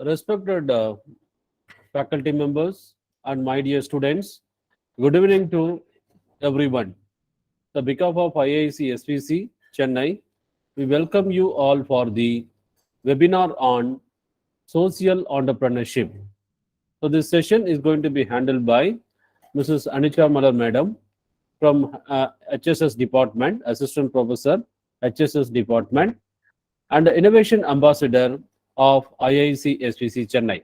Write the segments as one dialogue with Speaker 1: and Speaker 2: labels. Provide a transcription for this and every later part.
Speaker 1: Respected faculty members and my dear students, good evening to everyone. The behalf of IIC SVC Chennai, we welcome you all for the webinar on social entrepreneurship. So this session is going to be handled by Mrs. Anika Malar Madam from HSS Department, Assistant Professor, HSS Department, and the Innovation Ambassador of IIC SVC Chennai.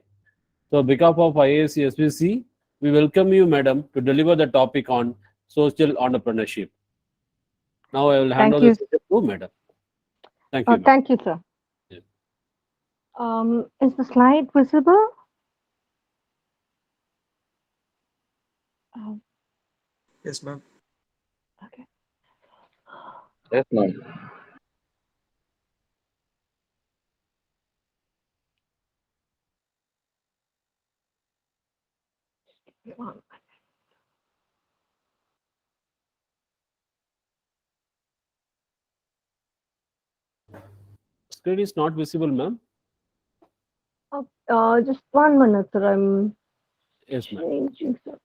Speaker 1: So, on behalf of IIC SVC, we welcome you, Madam, to deliver the topic on social entrepreneurship. Now, I will hand
Speaker 2: Thank
Speaker 1: over the
Speaker 2: you.
Speaker 1: session to Madam. Thank you, Madam.
Speaker 2: Thank you, sir.
Speaker 1: Yes.
Speaker 2: Is the slide visible? Um,
Speaker 3: Yes, ma'am.
Speaker 2: okay.
Speaker 4: Yes, ma'am.
Speaker 1: Screen is not visible, ma'am.
Speaker 2: Just 1 minute, sir. I'm
Speaker 1: Yes, ma'am.
Speaker 2: changing, sir.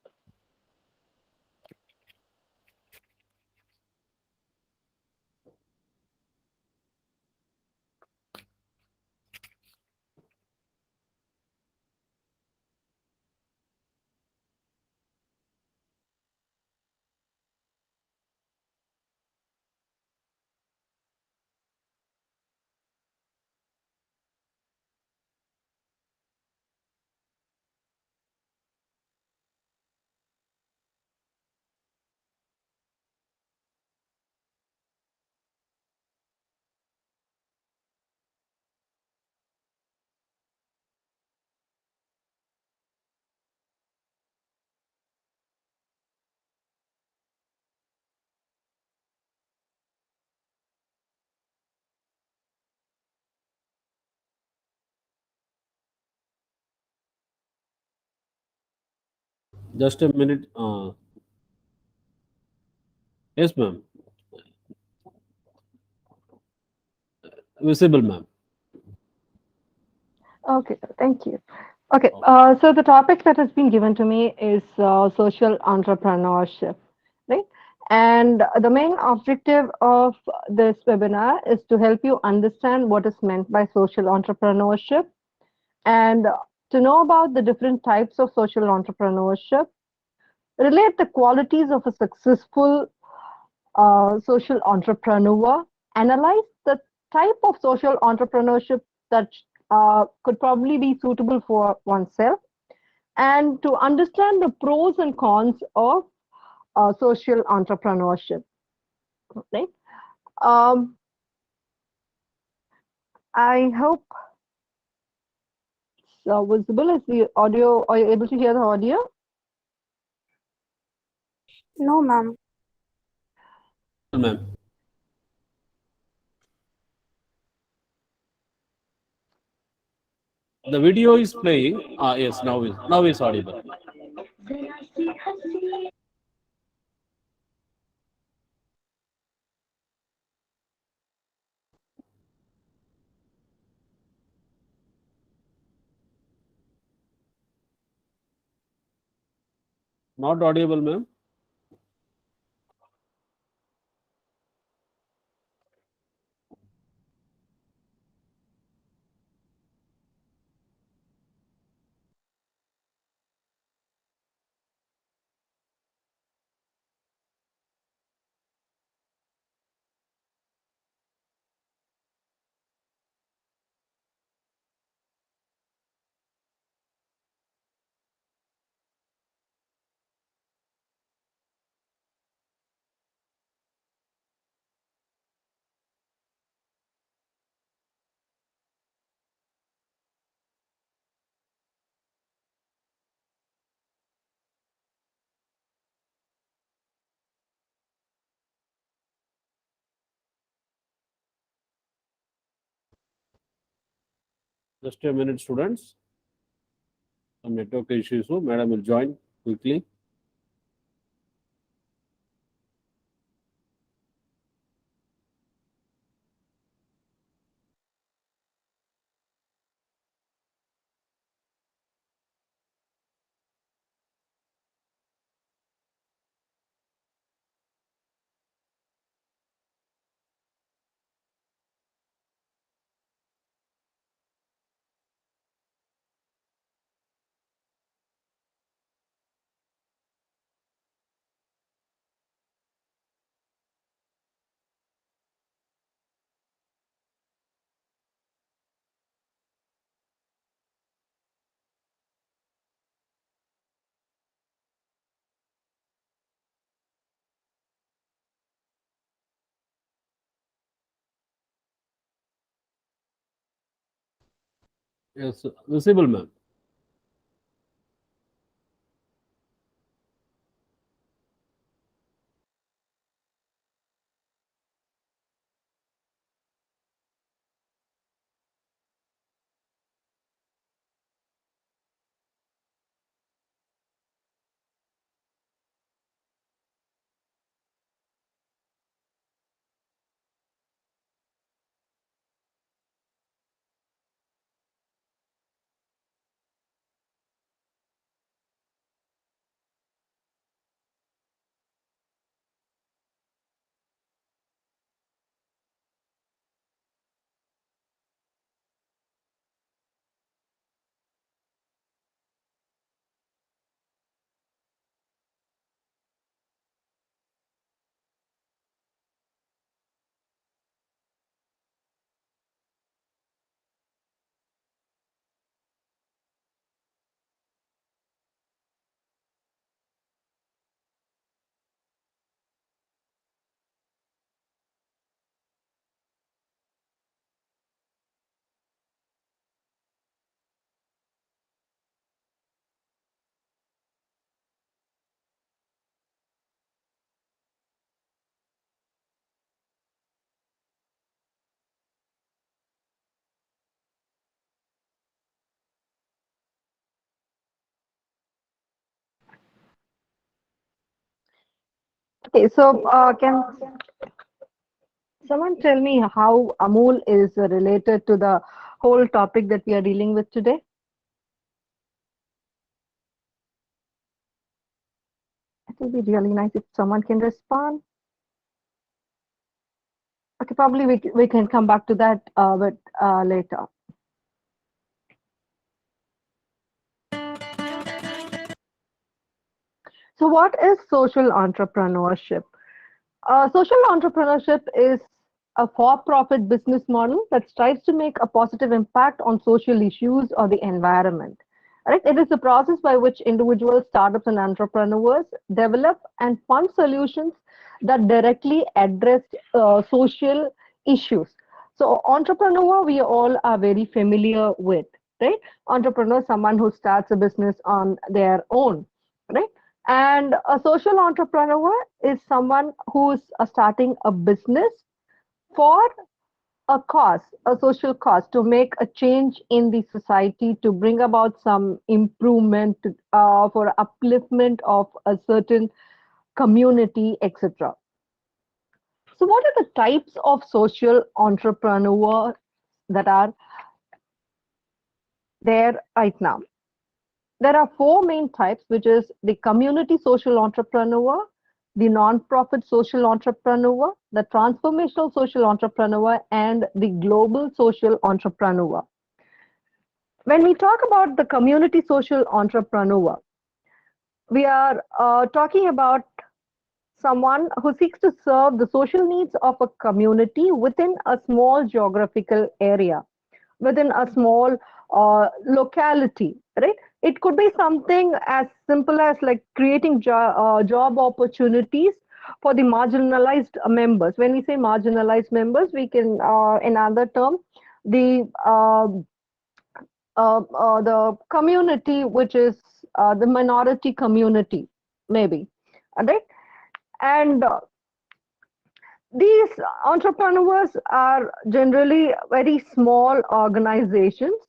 Speaker 1: Just a minute. Yes, ma'am. Visible, ma'am.
Speaker 2: Okay, sir. Thank you. Okay.
Speaker 1: Oh,
Speaker 2: So the topic that has been given to me is social entrepreneurship, right? And the main objective of this webinar is to help you understand what is meant by social entrepreneurship and to know about the different types of social entrepreneurship, relate the qualities of a successful social entrepreneur, analyze the type of social entrepreneurship that could probably be suitable for oneself, and to understand the pros and cons of social entrepreneurship. Right? Um, I hope it's visible. Is the audio? Are you able to hear the audio?
Speaker 5: No, ma'am.
Speaker 1: ma'am. The video is playing. Yes, now is audible. Not audible, ma'am. Just a minute, students. Some network issues. So, madam will join quickly. Yes, visible, ma'am.
Speaker 2: Okay, so can someone tell me how Amul is related to the whole topic that we are dealing with today? It will be really nice if someone can respond. Okay, probably we can come back to that but later. So, what is social entrepreneurship? Social entrepreneurship is a for profit business model that strives to make a positive impact on social issues or the environment. Right? It is the process by which individuals, startups, and entrepreneurs develop and fund solutions that directly address social issues. So, entrepreneur, we all are very familiar with, right? Entrepreneur, someone who starts a business on their own, right? And a social entrepreneur is someone who's starting a business for a cause, a social cause, to make a change in the society, to bring about some improvement, for upliftment of a certain community, etc. So, what are the types of social entrepreneurs that are there right now? There are four main types, which is the community social entrepreneur, the non-profit social entrepreneur, the transformational social entrepreneur, and the global social entrepreneur. When we talk about the community social entrepreneur, we are talking about someone who seeks to serve the social needs of a community within a small geographical area, within a small locality, right? It could be something as simple as like creating job opportunities for the marginalized members. When we say marginalized members, we can, in other term, the the community which is the minority community, maybe, right? And these entrepreneurs are generally very small organizations,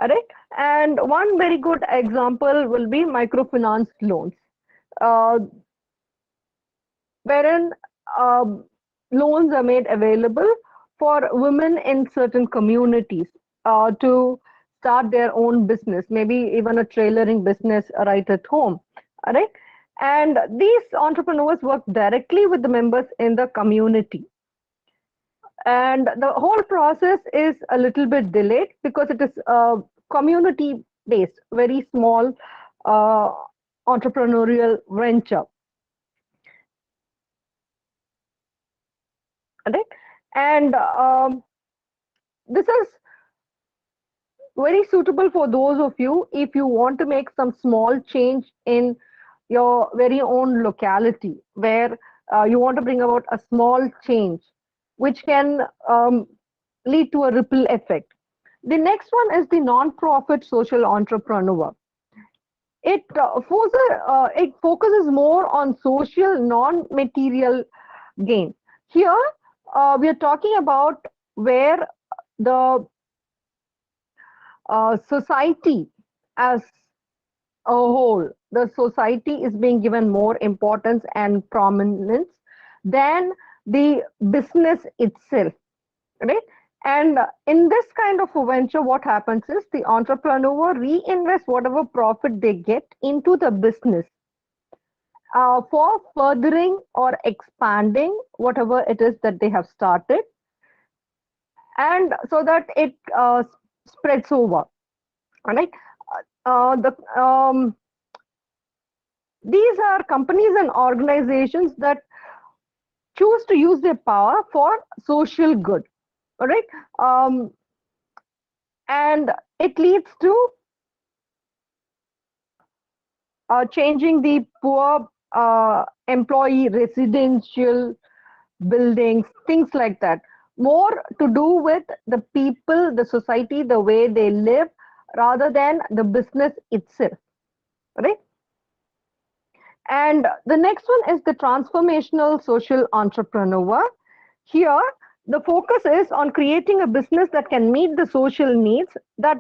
Speaker 2: right? And one very good example will be microfinance loans, uh, wherein loans are made available for women in certain communities to start their own business, maybe even a trailering business right at home, all right? And these entrepreneurs work directly with the members in the community. And the whole process is a little bit delayed because it is community based, very small uh, entrepreneurial venture, right? And this is very suitable for those of you if you want to make some small change in your very own locality, where you want to bring about a small change which can lead to a ripple effect. The next one is the non-profit social entrepreneur. It focuses more on social, non-material gain. Here, we are talking about where the society as a whole, the society is being given more importance and prominence than the business itself, right? And in this kind of a venture, what happens is the entrepreneur reinvests whatever profit they get into the business for furthering or expanding whatever it is that they have started, and so that it spreads over. All right. These are companies and organizations that choose to use their power for social good. All right. And it leads to changing the poor employee residential buildings, things like that. More to do with the people, the society, the way they live, rather than the business itself, right? And the next one is the transformational social entrepreneur. Here, the focus is on creating a business that can meet the social needs that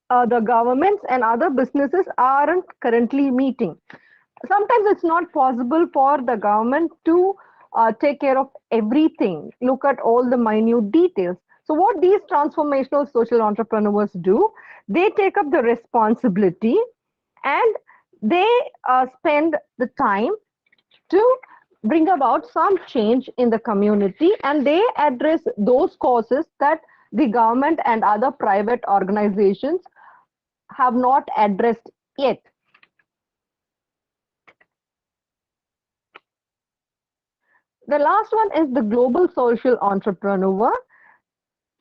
Speaker 2: the governments and other businesses aren't currently meeting. Sometimes it's not possible for the government to take care of everything, look at all the minute details. So, what these transformational social entrepreneurs do, they take up the responsibility and they spend the time to bring about some change in the community, and they address those causes that the government and other private organizations have not addressed yet. The last one is the global social entrepreneur.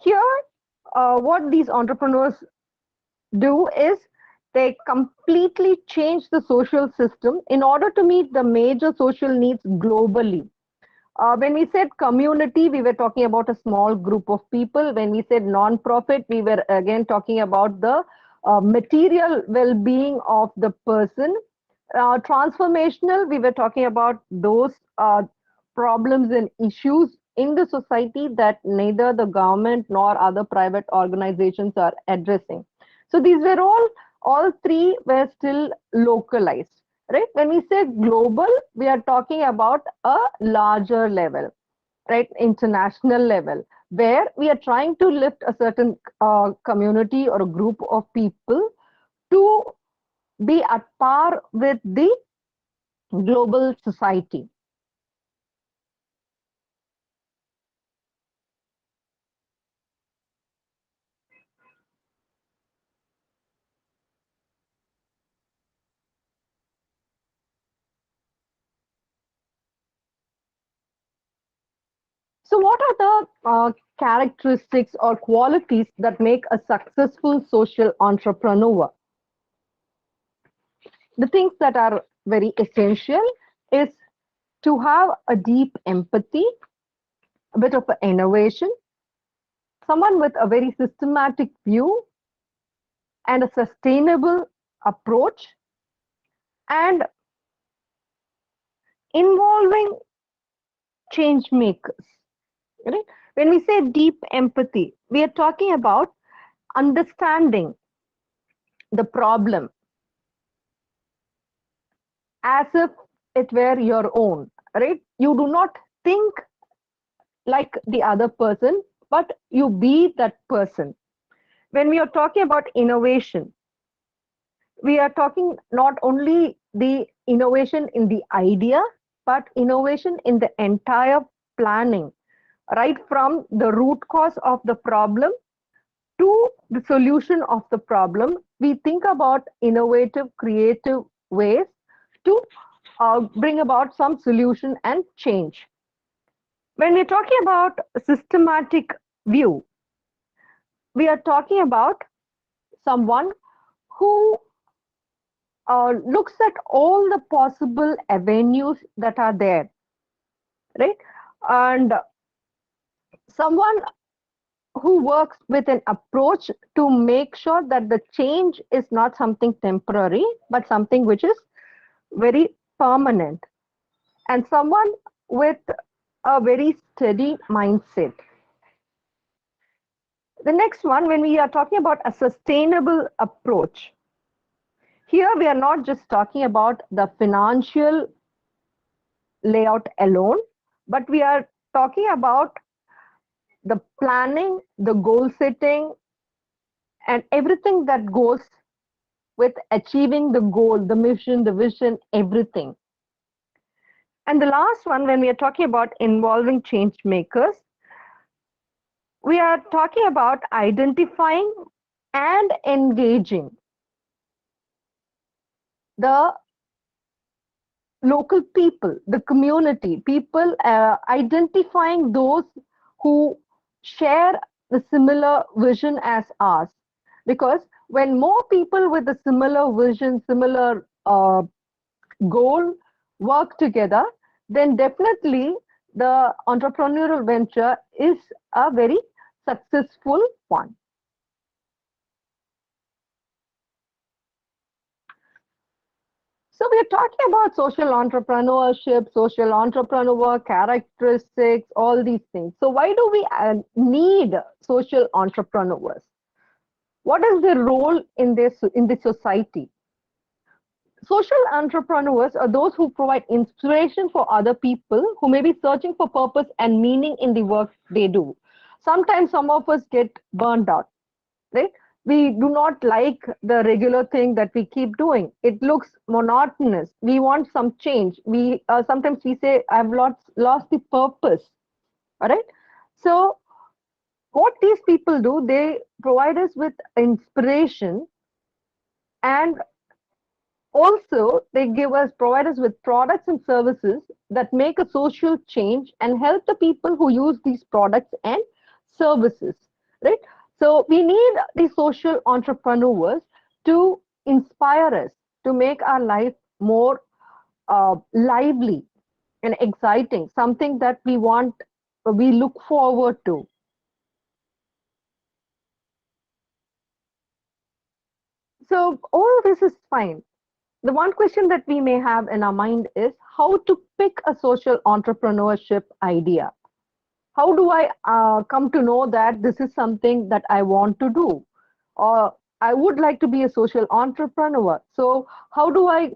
Speaker 2: Here, what these entrepreneurs do is they completely change the social system in order to meet the major social needs globally. When we said community, we were talking about a small group of people. When we said non-profit, we were again talking about the material well-being of the person. Transformational, we were talking about those problems and issues in the society that neither the government nor other private organizations are addressing. So these were all three were still localized, right? When we say global, we are talking about a larger level, right? International level, where we are trying to lift a certain community or a group of people to be at par with the global society. So, what are the characteristics or qualities that make a successful social entrepreneur? The things that are very essential is to have a deep empathy, a bit of innovation, someone with a very systematic view and a sustainable approach, and involving change makers. Right? When we say deep empathy, we are talking about understanding the problem as if it were your own, right? You do not think like the other person, but you be that person. When we are talking about innovation, we are talking not only the innovation in the idea, but innovation in the entire planning, right from the root cause of the problem to the solution of the problem. We think about innovative, creative ways to bring about some solution and change. When we're talking about systematic view, we are talking about someone who looks at all the possible avenues that are there, right? And someone who works with an approach to make sure that the change is not something temporary, but something which is very permanent, and someone with a very steady mindset. The next one, when we are talking about a sustainable approach, here we are not just talking about the financial layout alone, but we are talking about the planning, the goal setting, and everything that goes with achieving the goal, the mission, the vision, everything. And the last one, when we are talking about involving change makers, we are talking about identifying and engaging the local people, the community, people, identifying those who share the similar vision as us. Because when more people with a similar vision, similar goal work together, then definitely the entrepreneurial venture is a very successful one. So we are talking about social entrepreneurship, social entrepreneur characteristics, all these things. So why do we need social entrepreneurs? What is their role in the society? Social entrepreneurs are those who provide inspiration for other people who may be searching for purpose and meaning in the work they do. Sometimes some of us get burned out, right? We do not like the regular thing that we keep doing. It looks monotonous. We want some change. We sometimes we say, "I've lost the purpose." All right. So what these people do, they provide us with inspiration, and also they provide us with products and services that make a social change and help the people who use these products and services, right? So we need the social entrepreneurs to inspire us, to make our life more lively and exciting, something that we look forward to. So all of this is fine. The one question that we may have in our mind is how to pick a social entrepreneurship idea. How do I come to know that this is something that I want to do? Or I would like to be a social entrepreneur. So how do I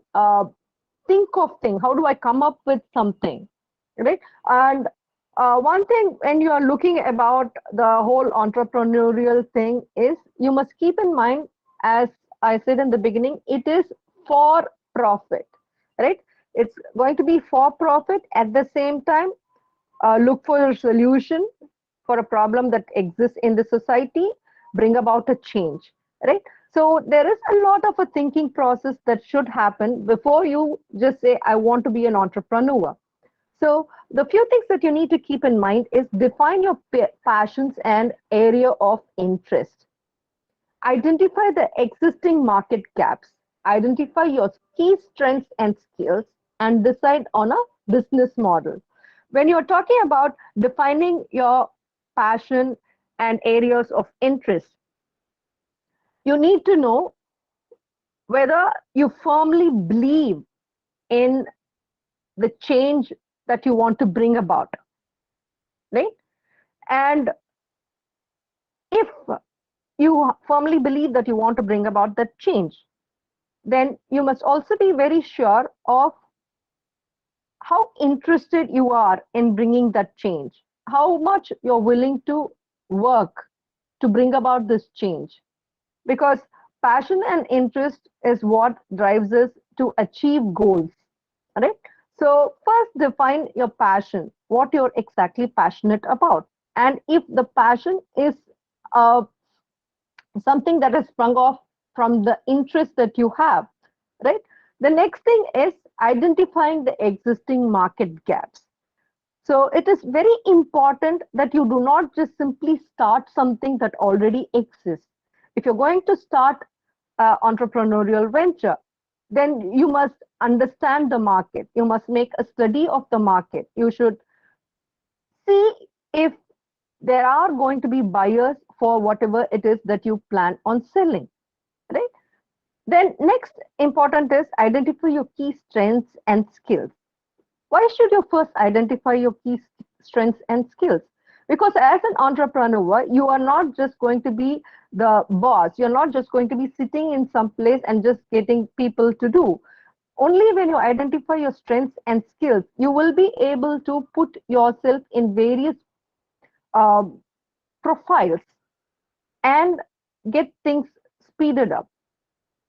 Speaker 2: think of things? How do I come up with something? Right? And one thing when you are looking about the whole entrepreneurial thing is you must keep in mind, as I said in the beginning, it is for profit, right? It's going to be for profit. At the same time, look for a solution for a problem that exists in the society, bring about a change, right? So there is a lot of a thinking process that should happen before you just say, I want to be an entrepreneur. So the few things that you need to keep in mind is define your passions and area of interest. Identify the existing market gaps. Identify your key strengths and skills and decide on a business model. When you're talking about defining your passion and areas of interest, you need to know whether you firmly believe in the change that you want to bring about, right? And if you firmly believe that you want to bring about that change, then you must also be very sure of how interested you are in bringing that change, how much you're willing to work to bring about this change. Because passion and interest is what drives us to achieve goals, right? So first define your passion, what you're exactly passionate about. And if the passion is uh, something that is sprung off from the interest that you have, right? The next thing is identifying the existing market gaps. So it is very important that you do not just simply start something that already exists. If you're going to start an entrepreneurial venture, then you must understand the market. You must make a study of the market. You should see if there are going to be buyers for whatever it is that you plan on selling, right? Then next important is identify your key strengths and skills. Why should you first identify your key strengths and skills? Because as an entrepreneur, you are not just going to be the boss. You're not just going to be sitting in some place and just getting people to do. Only when you identify your strengths and skills, you will be able to put yourself in various uh, profiles and get things speeded up.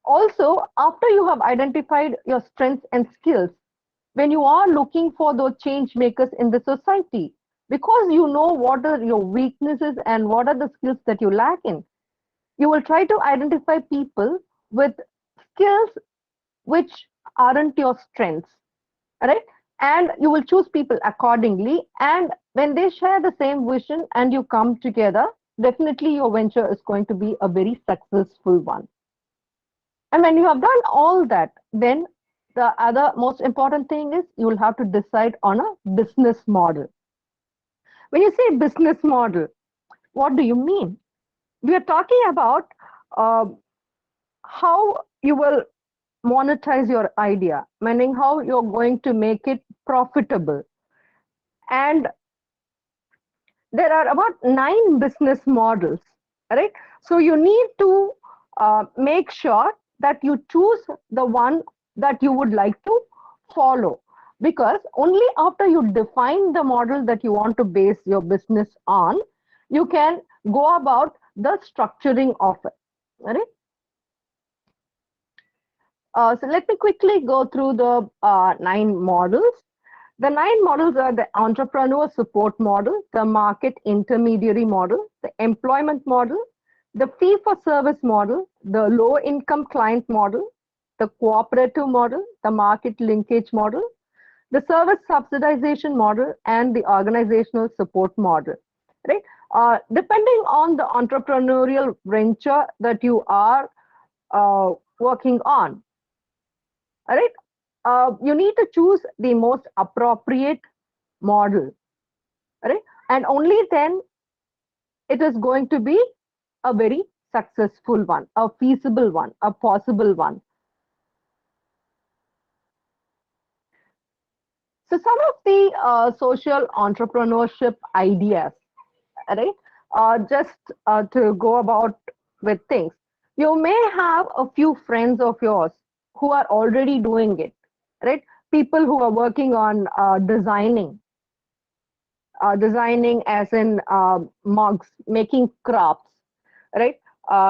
Speaker 2: Also, after you have identified your strengths and skills, when you are looking for those change makers in the society, because you know what are your weaknesses and what are the skills that you lack in, you will try to identify people with skills which aren't your strengths, right? And you will choose people accordingly. And when they share the same vision and you come together, definitely your venture is going to be a very successful one. And when you have done all that, then the other most important thing is you will have to decide on a business model. When you say business model, what do you mean? We are talking about uh, how you will monetize your idea, meaning how you're going to make it profitable. And there are about 9 business models, right? So you need to make sure that you choose the one that you would like to follow, because only after you define the model that you want to base your business on, you can go about the structuring of it, right? So let me quickly go through the 9 models. The 9 models are the entrepreneur support model, the market intermediary model, the employment model, the fee for service model, the low income client model, the cooperative model, the market linkage model, the service subsidization model, and the organizational support model. Right? Depending on the entrepreneurial venture that you are working on, all right, you need to choose the most appropriate model, right? And only then it is going to be a very successful one, a feasible one, a possible one. So some of the social entrepreneurship ideas, right? Just to go about with things. You may have a few friends of yours who are already doing it, right? People who are working on designing as in mugs, making crafts, right?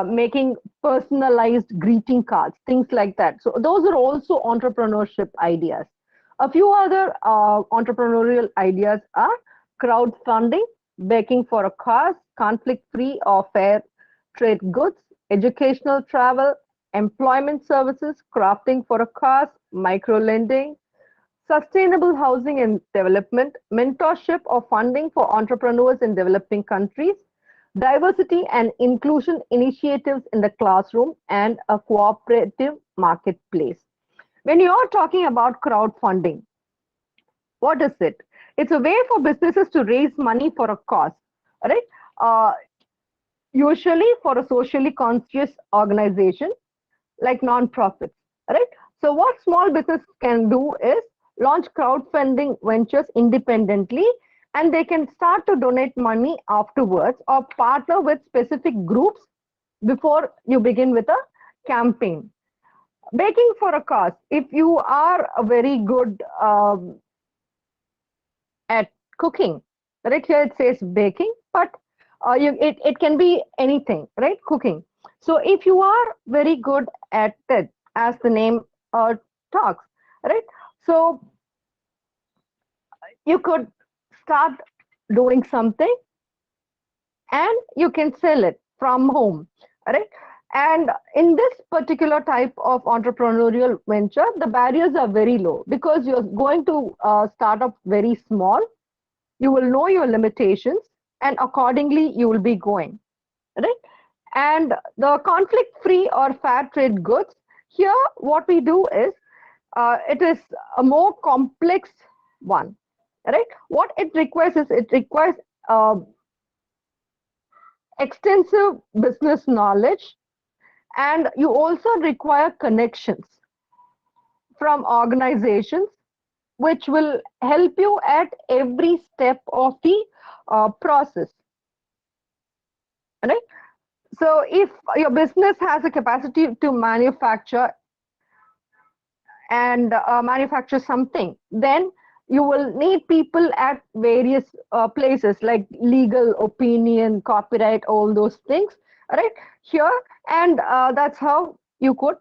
Speaker 2: Making personalized greeting cards, things like that. So those are also entrepreneurship ideas. A few other entrepreneurial ideas are crowdfunding, baking for a cause, conflict-free or fair trade goods, educational travel, employment services, crafting for a cause, micro-lending, sustainable housing and development, mentorship or funding for entrepreneurs in developing countries, diversity and inclusion initiatives in the classroom, and a cooperative marketplace. When you are talking about crowdfunding, what is it? It's a way for businesses to raise money for a cause, right? Uh, Usually for a socially conscious organization like non-profits, right? So what small business can do is launch crowdfunding ventures independently, and they can start to donate money afterwards or partner with specific groups before you begin with a campaign. Baking for a cause. If you are a very good at cooking, right? Here it says baking, but it can be anything, right? Cooking. So if you are very good at it, as the name talks, right? So you could start doing something and you can sell it from home, right? And in this particular type of entrepreneurial venture, the barriers are very low because you're going to start up very small. You will know your limitations, and accordingly you will be going, right? And the conflict free or fair trade goods, here what we do is it is a more complex one, right? What it requires is it requires extensive business knowledge, and you also require connections from organizations which will help you at every step of the process. Right? So if your business has a capacity to manufacture and manufacture something, then you will need people at various places like legal opinion, copyright, all those things, right? Here, and that's how you could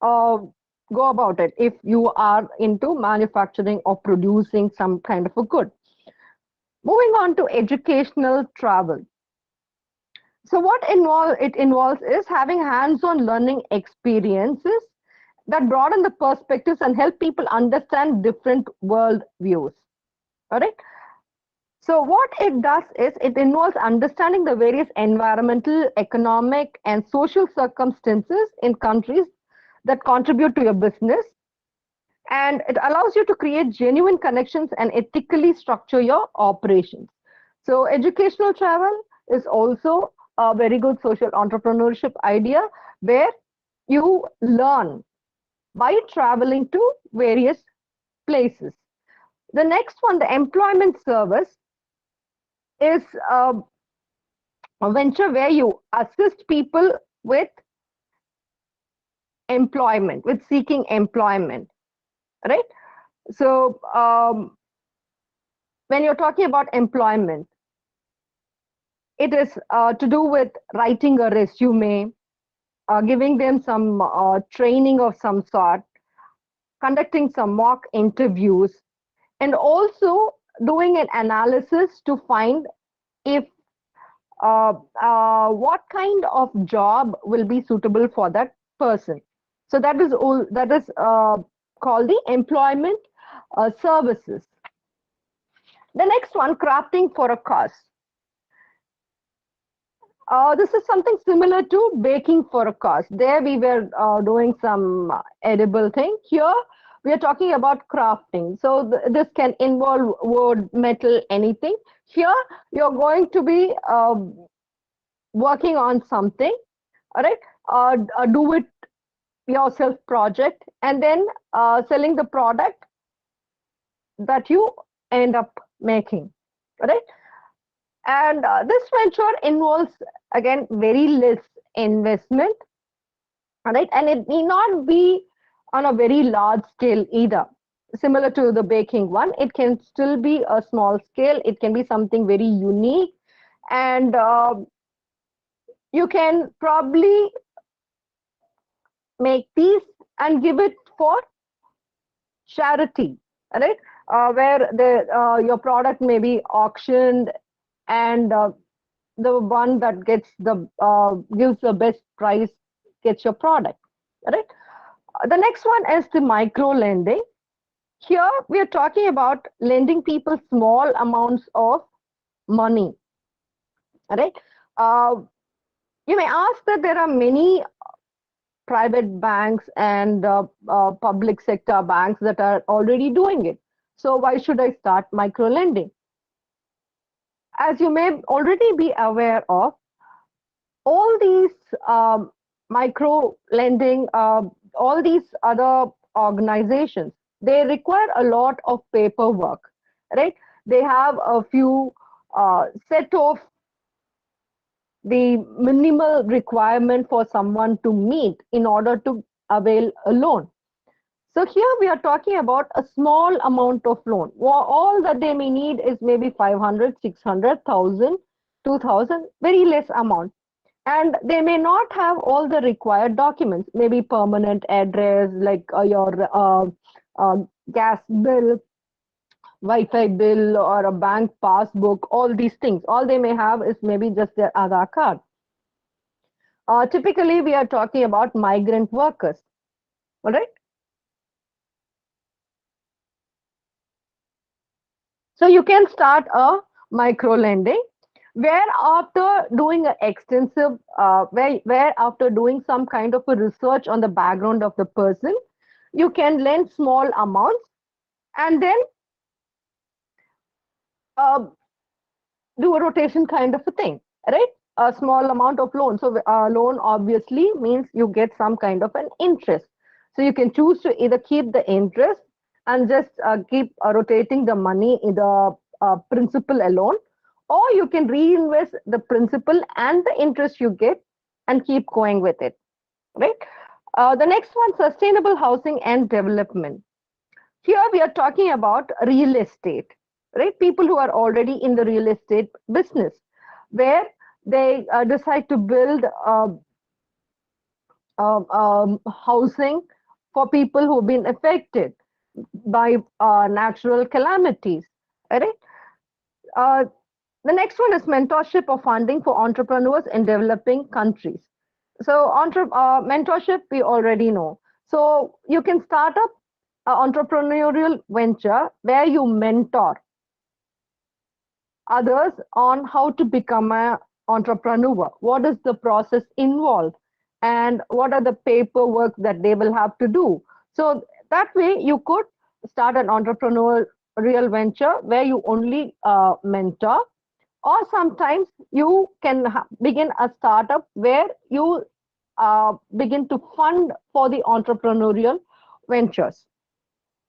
Speaker 2: uh, go about it if you are into manufacturing or producing some kind of a good. Moving on to educational travel. So what it involves is having hands-on learning experiences that broaden the perspectives and help people understand different world views. All right. So what it does is it involves understanding the various environmental, economic, and social circumstances in countries that contribute to your business, and it allows you to create genuine connections and ethically structure your operations. So educational travel is also a very good social entrepreneurship idea where you learn by traveling to various places. The next one, the employment service, is a venture where you assist people with employment, with seeking employment, right? So when you're talking about employment, it is to do with writing a resume, giving them some training of some sort, conducting some mock interviews, and also doing an analysis to find if what kind of job will be suitable for that person. So that is all. That is called the employment services. The next one, crafting for a cause. This is something similar to baking for a cause. There we were doing some edible thing. Here we are talking about crafting. So this can involve wood, metal, anything. Here you're going to be working on something, all right? Do it yourself project, and then selling the product that you end up making, right? And this venture involves, again, very less investment, right? And it need not be on a very large scale either. Similar to the baking one, it can still be a small scale. It can be something very unique, and you can probably make these and give it for charity, right? Where your product may be auctioned, and the one that gets the gives the best price gets your product, right? The next one is the micro lending. Here we are talking about lending people small amounts of money, right? uh, you may ask that there are many private banks and public sector banks that are already doing it. So why should I start micro lending? As you may already be aware of, all these micro lending, all these other organizations, they require a lot of paperwork, right? They have a few set of the minimal requirement for someone to meet in order to avail a loan. So here we are talking about a small amount of loan. All that they may need is maybe 500, 600,000, 2,000, very less amount. And they may not have all the required documents, maybe permanent address, like your uh, gas bill, Wi-Fi bill, or a bank passbook, all these things. All they may have is maybe just their Aadhaar card. Typically, we are talking about migrant workers, all right? So you can start a micro lending where after doing an extensive, where after doing some kind of a research on the background of the person, you can lend small amounts and then uh, do a rotation kind of a thing, right? a small amount of loan. So loan obviously means you get some kind of an interest. So you can choose to either keep the interest and just keep rotating the money in the principal alone, or you can reinvest the principal and the interest you get and keep going with it, right? The next one, sustainable housing and development. Here we are talking about real estate, right? People who are already in the real estate business, where they decide to build housing for people who've been affected by natural calamities, right? Uh, the next one is mentorship or funding for entrepreneurs in developing countries. So, mentorship we already know. So, you can start up an entrepreneurial venture where you mentor others on how to become an entrepreneur. What is the process involved, and what are the paperwork that they will have to do? So that way, you could start an entrepreneurial venture where you only mentor, or sometimes you can begin a startup where you begin to fund for the entrepreneurial ventures.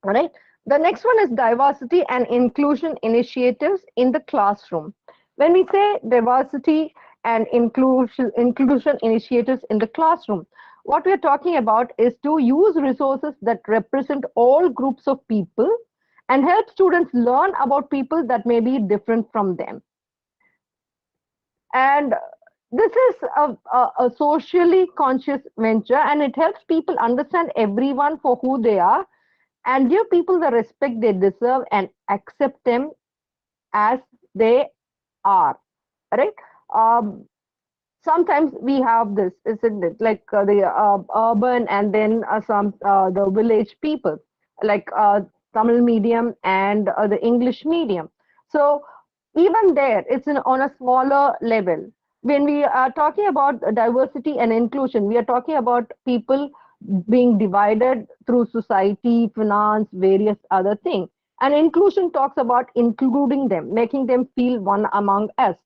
Speaker 2: All right. The next one is diversity and inclusion initiatives in the classroom. When we say diversity and inclusion initiatives in the classroom, what we're talking about is to use resources that represent all groups of people and help students learn about people that may be different from them. And this is a socially conscious venture, and it helps people understand everyone for who they are and give people the respect they deserve and accept them as they are, right? um, Sometimes we have this, isn't it, like the urban and then some the village people, like Tamil medium and the English medium. So even there it's on a smaller level. When we are talking about diversity and inclusion, we are talking about people being divided through society, finance, various other things. And inclusion talks about including them, making them feel one among us,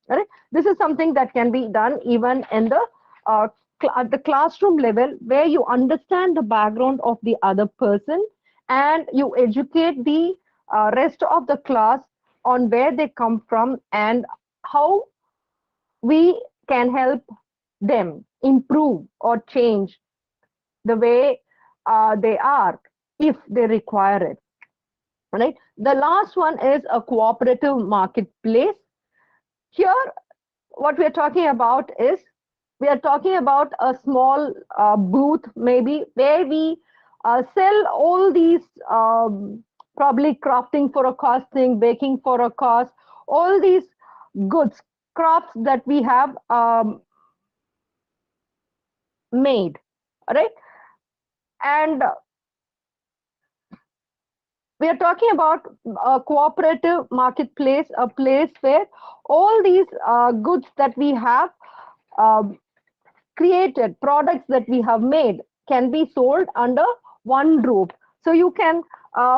Speaker 2: right? This is something that can be done even in the at the classroom level, where you understand the background of the other person and you educate the rest of the class on where they come from and how we can help them improve or change the way they are if they require it, right? The last one is a cooperative marketplace. Here what we are talking about is, we are talking about a small booth maybe where we sell all these probably crafting for a cost thing, baking for a cost, all these goods, crafts that we have made, right? And we are talking about a cooperative marketplace, a place where all these goods that we have um, created, products that we have made, can be sold under one roof. So you can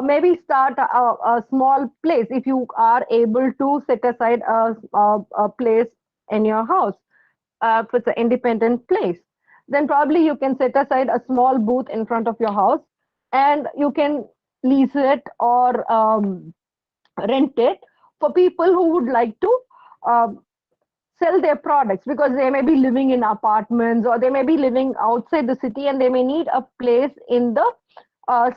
Speaker 2: maybe start a small place if you are able to set aside a place in your house. If it's an independent place, then probably you can set aside a small booth in front of your house and you can lease it or rent it for people who would like to um, sell their products, because they may be living in apartments or they may be living outside the city and they may need a place in the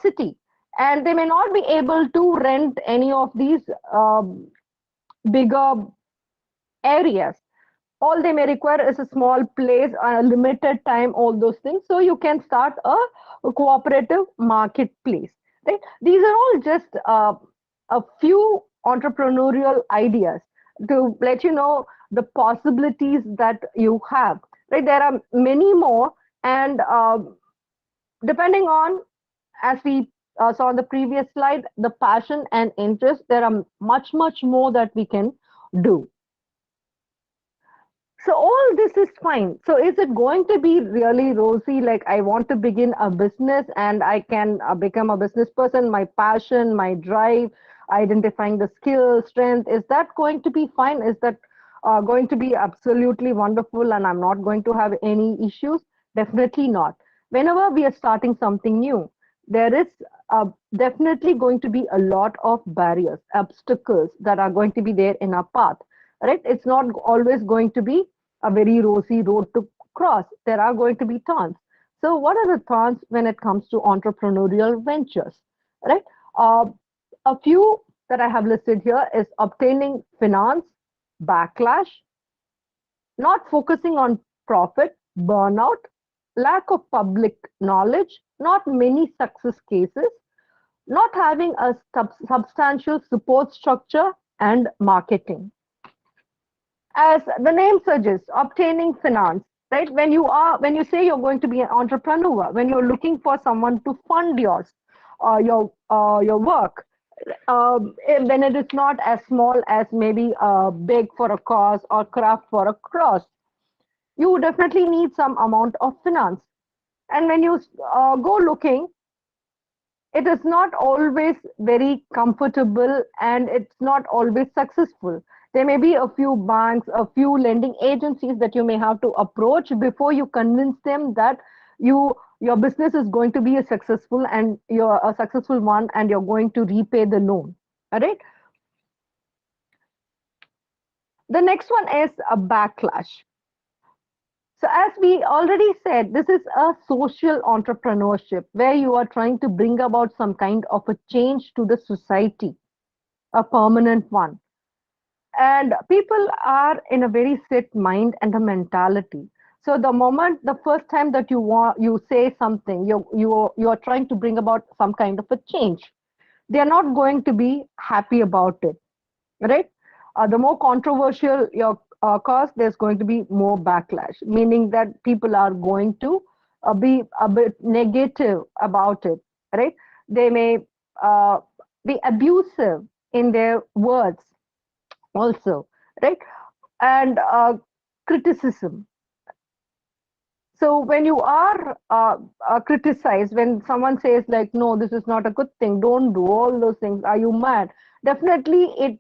Speaker 2: city, and they may not be able to rent any of these bigger areas. All they may require is a small place, a limited time, all those things. So you can start a cooperative marketplace, right? These are all just a few entrepreneurial ideas to let you know the possibilities that you have, right? There are many more, and depending on, as we saw on the previous slide, the passion and interest, there are much more that we can do. So all this is fine. So is it going to be really rosy? Like, I want to begin a business and I can become a business person, my passion, my drive, identifying the skill, strength, is that going to be fine? Is that going to be absolutely wonderful and I'm not going to have any issues. Definitely not. Whenever we are starting something new, there is definitely going to be a lot of barriers, obstacles that are going to be there in our path, right? It's not always going to be a very rosy road to cross. There are going to be thorns. So, what are the thorns when it comes to entrepreneurial ventures, right? Uh, a few that I have listed here is obtaining finance, backlash, not focusing on profit, burnout, lack of public knowledge, not many success cases, not having a substantial support structure, and marketing. As the name suggests, obtaining finance, right? When you say you're going to be an entrepreneur, when you're looking for someone to fund your work, when it is not as small as maybe big for a cause or craft for a cross, you definitely need some amount of finance. And when you go looking, it is not always very comfortable and it's not always successful. There may be a few banks, a few lending agencies that you may have to approach before you convince them that your business is going to be a successful one and you're going to repay the loan. All right. The next one is a backlash. So, as we already said, this is a social entrepreneurship where you are trying to bring about some kind of a change to the society, a permanent one. And people are in a very set mind and a mentality. So, the first time that you say something, you are trying to bring about some kind of a change. They are not going to be happy about it, right? The more controversial your cause, there's going to be more backlash, meaning that people are going to be a bit negative about it, right? They may uh, be abusive in their words also, right? And criticism. So when you are criticized, when someone says like, no, this is not a good thing, don't do all those things, are you mad? Definitely it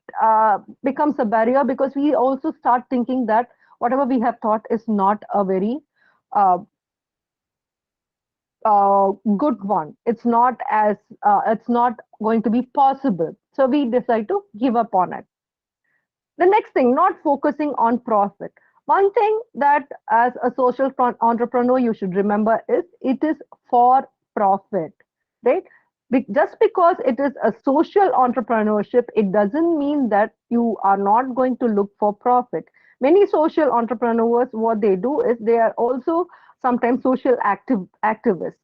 Speaker 2: becomes a barrier because we also start thinking that whatever we have thought is not a very uh, good one. It's not going to be possible. So we decide to give up on it. The next thing, not focusing on profit. One thing that as a entrepreneur you should remember is it is for profit, right? Just because it is a social entrepreneurship, it doesn't mean that you are not going to look for profit. Many social entrepreneurs, what they do is they are also sometimes social activists.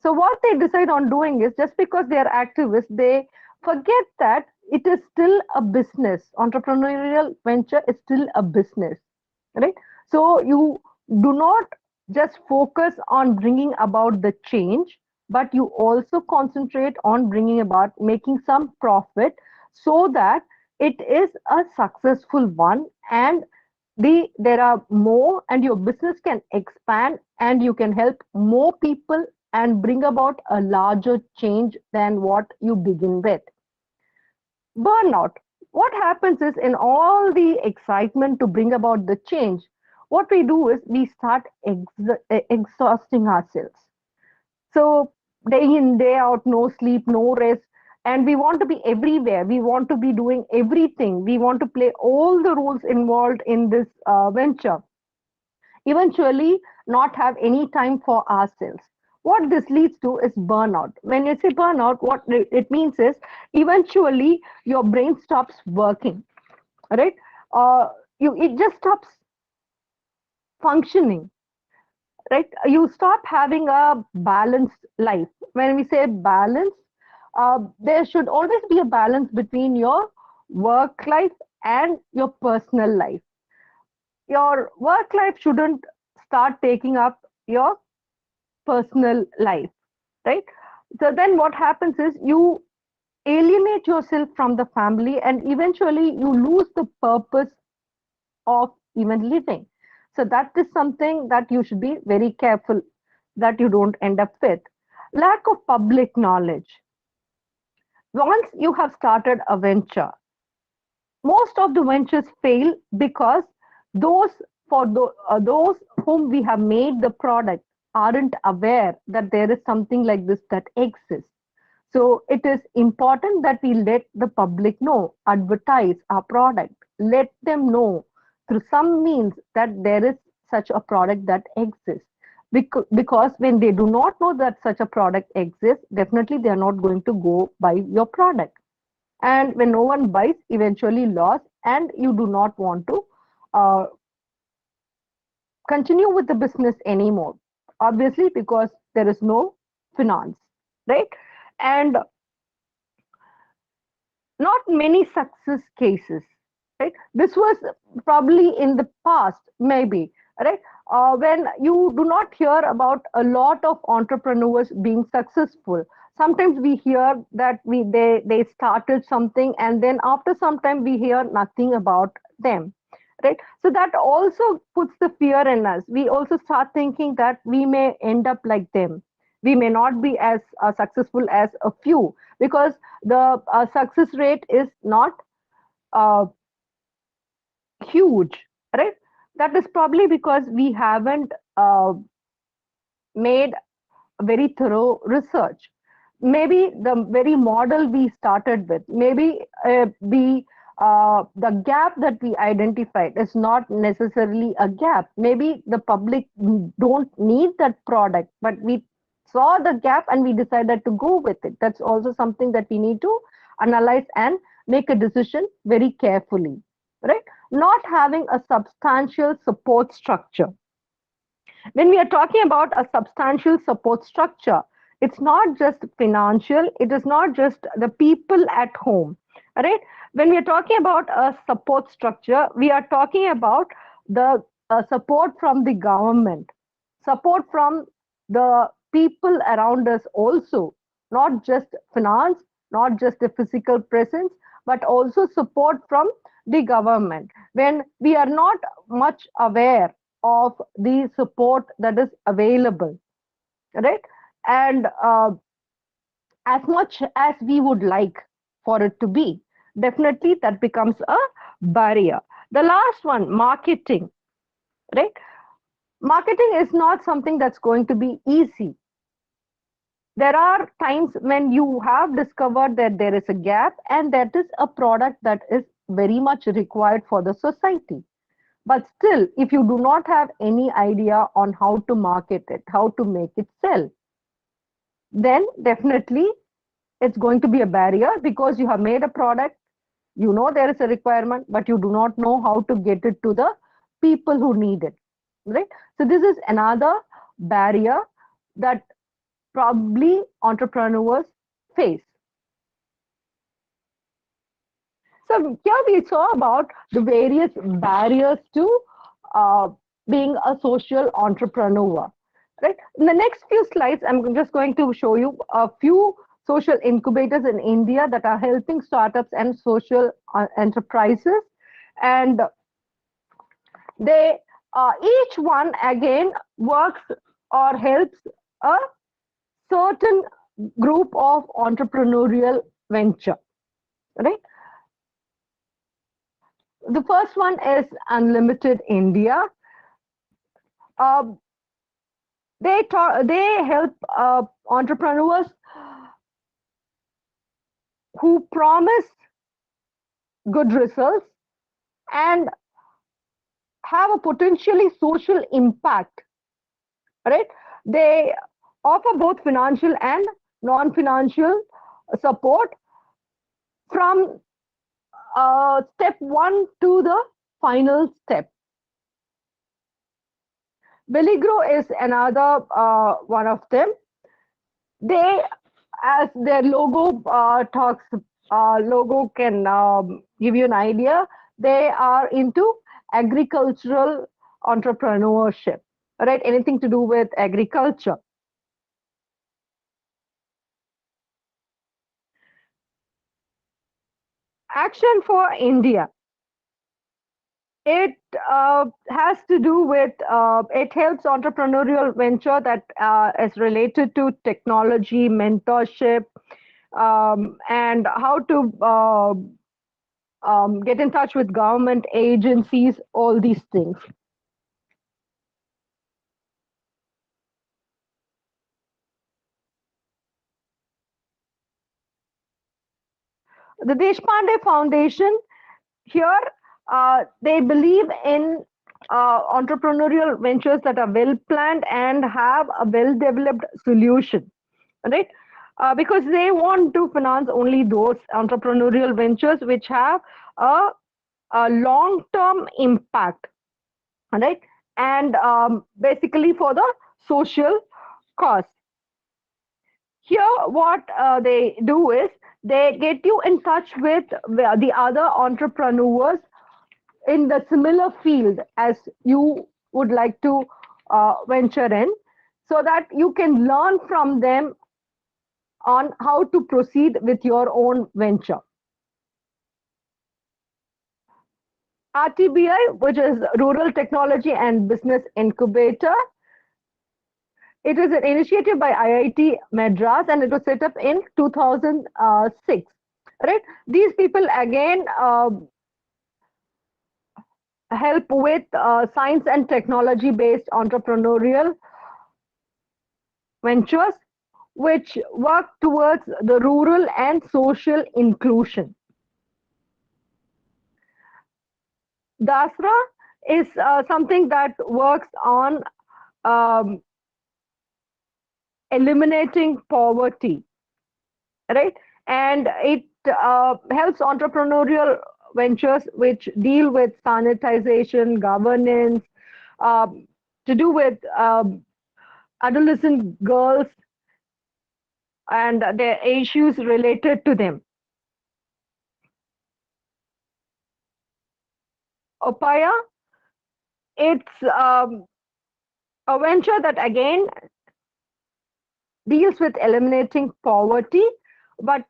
Speaker 2: So what they decide on doing is just because they are activists, they forget that it is still a business. Entrepreneurial venture is still a business, right? So you do not just focus on bringing about the change, but you also concentrate on bringing about making some profit so that it is a successful one and there are more and your business can expand and you can help more people and bring about a larger change than what you begin with. Burnout. What happens is in all the excitement to bring about the change, what we do is we start exhausting ourselves. So day in, day out, no sleep, no rest, and we want to be everywhere. We want to be doing everything. We want to play all the roles involved in this venture. Eventually, not have any time for ourselves. What this leads to is burnout. When you say burnout, what it means is eventually your brain stops working, right? Uh, it just stops functioning, right? You stop having a balanced life. When we say balance, there should always be a balance between your work life and your personal life. Your work life shouldn't start taking up your personal life, right? So then what happens is you alienate yourself from the family and eventually you lose the purpose of even living. So that is something that you should be very careful that you don't end up with. Lack of public knowledge. Once you have started a venture, most of the ventures fail because those those whom we have made the product aren't aware that there is something like this that exists. So it is important that we let the public know, advertise our product, let them know through some means that there is such a product that exists. Because when they do not know that such a product exists, definitely they are not going to go buy your product. And when no one buys, eventually loss, and you do not want to uh, continue with the business anymore. Obviously, because there is no finance, right? And not many success cases, right? This was probably in the past, maybe, right? When you do not hear about a lot of entrepreneurs being successful. Sometimes we hear that they started something, and then after some time we hear nothing about them, right? So that also puts the fear in us. We also start thinking that we may end up like them. We may not be as successful as a few, because the success rate is not uh, huge, right? That is probably because we haven't made very thorough research. Maybe the very model we started with, maybe the gap that we identified is not necessarily a gap. Maybe the public don't need that product, but we saw the gap and we decided to go with it. That's also something that we need to analyze and make a decision very carefully, right? Not having a substantial support structure. When we are talking about a substantial support structure, it's not just financial, it is not just the people at home, right? When we are talking about a support structure, we are talking about the support from the government, support from the people around us also, not just finance, not just the physical presence, but also support from the government. When we are not much aware of the support that is available, right? And as much as we would like for it to be, definitely that becomes a barrier. The last one, marketing, right? Marketing is not something that's going to be easy. There are times when you have discovered that there is a gap and that is a product that is very much required for the society. But still, if you do not have any idea on how to market it, how to make it sell, then definitely it's going to be a barrier, because you have made a product, you know there is a requirement, but you do not know how to get it to the people who need it, right? So this is another barrier that probably entrepreneurs face. So here we saw about the various barriers to uh, being a social entrepreneur, right? In the next few slides, I'm just going to show you a few social incubators in India that are helping startups and social enterprises, and they each one again works or helps a certain group of entrepreneurial venture, right? The first one is Unlimited India. Uh, they help entrepreneurs who promise good results and have a potentially social impact, right? They offer both financial and non-financial support from step one to the final step. Belligro is another one of them. They, as their logo logo can give you an idea, they are into agricultural entrepreneurship, right? Anything to do with agriculture. Action for India. It has to do with, it helps entrepreneurial venture that is related to technology, mentorship, and how to get in touch with government agencies, all these things. The Deshpande Foundation, here they believe in entrepreneurial ventures that are well planned and have a well developed solution, right? Because they want to finance only those entrepreneurial ventures which have a long term impact, right? And basically for the social cause. Here, what they do is they get you in touch with the other entrepreneurs in the similar field as you would like to venture in, so that you can learn from them on how to proceed with your own venture. RTBI, which is Rural Technology and Business Incubator, it is an initiative by IIT Madras and it was set up in 2006. Right? These people again help with science and technology based entrepreneurial ventures which work towards the rural and social inclusion. DASRA is something that works on eliminating poverty, right? And it helps entrepreneurial ventures which deal with sanitization, governance, to do with adolescent girls and their issues related to them. Opaya, it's a venture that again deals with eliminating poverty, but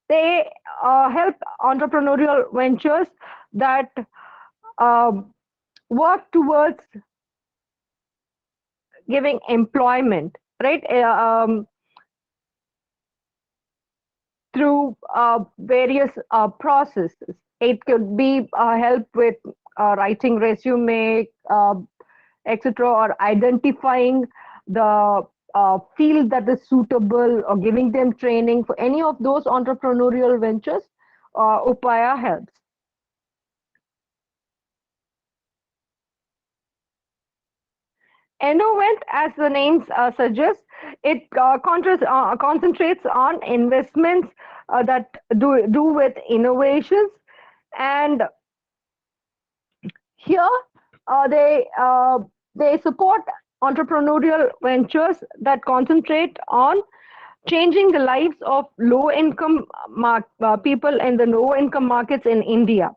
Speaker 2: they help entrepreneurial ventures that work towards giving employment, right? Through various processes. It could be help with writing resume, etc., or identifying the field that is suitable or giving them training for any of those entrepreneurial ventures. Upaya helps. Innovent, as the name suggests, it concentrates on investments that do with innovations, and here they support entrepreneurial ventures that concentrate on changing the lives of low income people in the low income markets in India.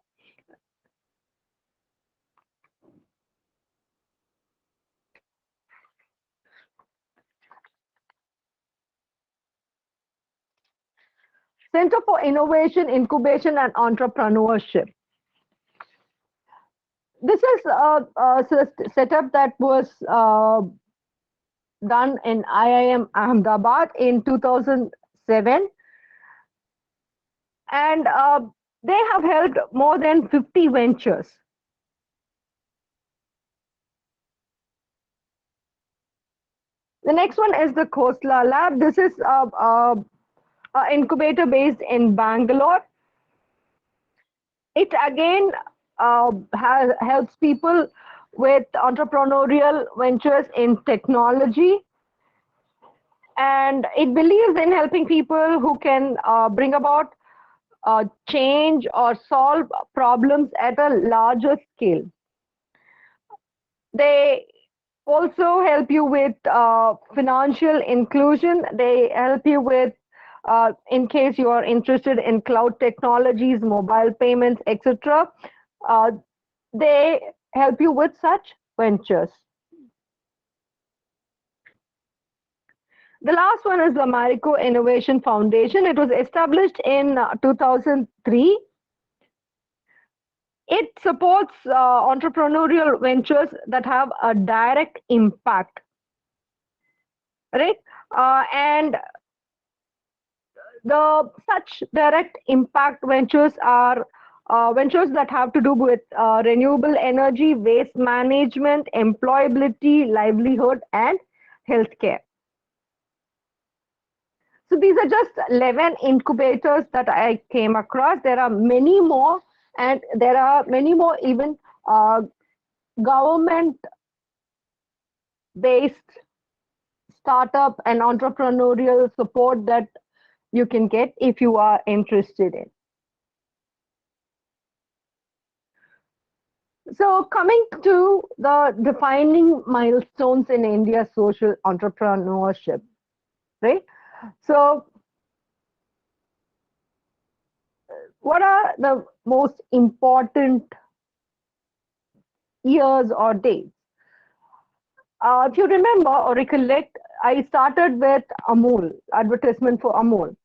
Speaker 2: Center for Innovation, Incubation and Entrepreneurship. This is a setup that was done in IIM Ahmedabad in 2007, and they have helped more than 50 ventures. The next one is the Khosla Lab. This is an incubator based in Bangalore. It again helps people with entrepreneurial ventures in technology, and it believes in helping people who can bring about change or solve problems at a larger scale. They also help you with financial inclusion. They help you with, in case you are interested in cloud technologies, mobile payments, etc. They help you with such ventures. The last one is the Marico Innovation Foundation. It was established in 2003. It supports entrepreneurial ventures that have a direct impact, right? And the such direct impact ventures are ventures that have to do with renewable energy, waste management, employability, livelihood, and healthcare. So these are just 11 incubators that I came across. There are many more, and there are many more even government based startup and entrepreneurial support that you can get if you are interested in. So coming to the defining milestones in India's social entrepreneurship, right? So what are the most important years or dates? If you remember or recollect, I started with Amul, advertisement for Amul.